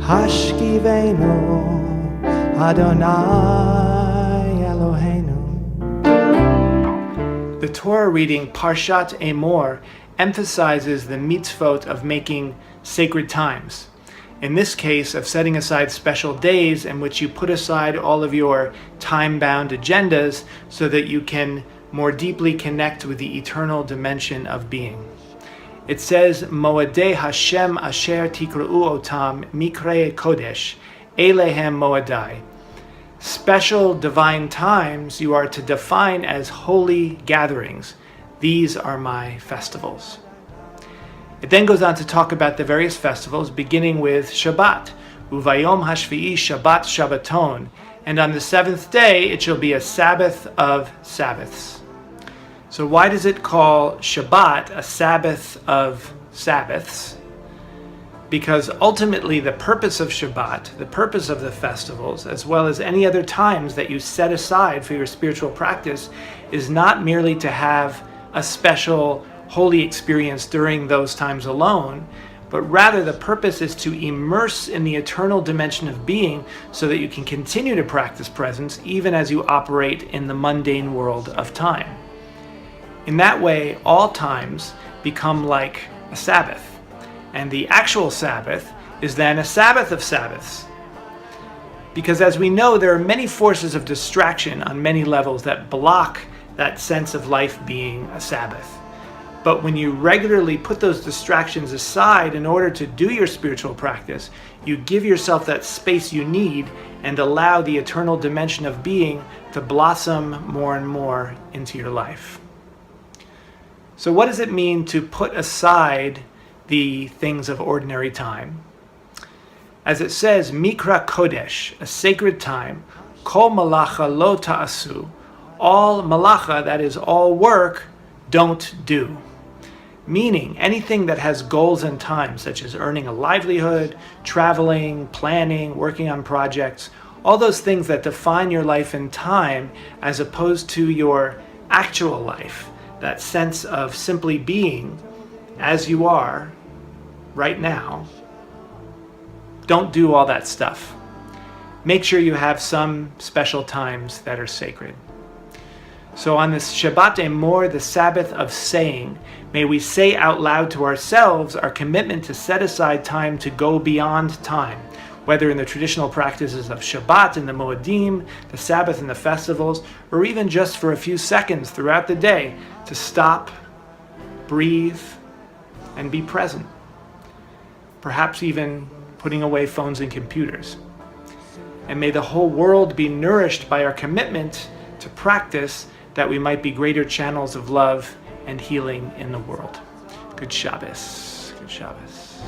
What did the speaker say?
Hashkivenu Adonai Eloheinu. The Torah reading Parshat Emor emphasizes the mitzvot of making sacred times. In this case, of setting aside special days in which you put aside all of your time-bound agendas so that you can more deeply connect with the eternal dimension of being. It says, Moadei Hashem asher tikra'u otam mikrei kodesh, elehem moadai. Special divine times you are to define as holy gatherings. These are my festivals. It then goes on to talk about the various festivals, beginning with Shabbat. Uvayom hashvi'i Shabbat Shabbaton. And on the seventh day, it shall be a Sabbath of Sabbaths. So why does it call Shabbat a Sabbath of Sabbaths? Because ultimately the purpose of Shabbat, the purpose of the festivals, as well as any other times that you set aside for your spiritual practice, is not merely to have a special holy experience during those times alone, but rather the purpose is to immerse in the eternal dimension of being so that you can continue to practice presence even as you operate in the mundane world of time. In that way, all times become like a Sabbath, and the actual Sabbath is then a Sabbath of Sabbaths. Because as we know, there are many forces of distraction on many levels that block that sense of life being a Sabbath. But when you regularly put those distractions aside in order to do your spiritual practice, you give yourself that space you need and allow the eternal dimension of being to blossom more and more into your life. So what does it mean to put aside the things of ordinary time? As it says, Mikra Kodesh, a sacred time, Kol Malacha Lo Ta'asu, all malacha, that is all work, don't do. Meaning anything that has goals and time, such as earning a livelihood, traveling, planning, working on projects, all those things that define your life in time as opposed to your actual life, that sense of simply being as you are right now. Don't do all that stuff. Make sure you have some special times that are sacred. So on this Shabbat Emor, the Sabbath of saying, may we say out loud to ourselves our commitment to set aside time to go beyond time, whether in the traditional practices of Shabbat and the Moedim, the Sabbath and the festivals, or even just for a few seconds throughout the day to stop, breathe, and be present. Perhaps even putting away phones and computers. And may the whole world be nourished by our commitment to practice, that we might be greater channels of love and healing in the world. Good Shabbos. Good Shabbos.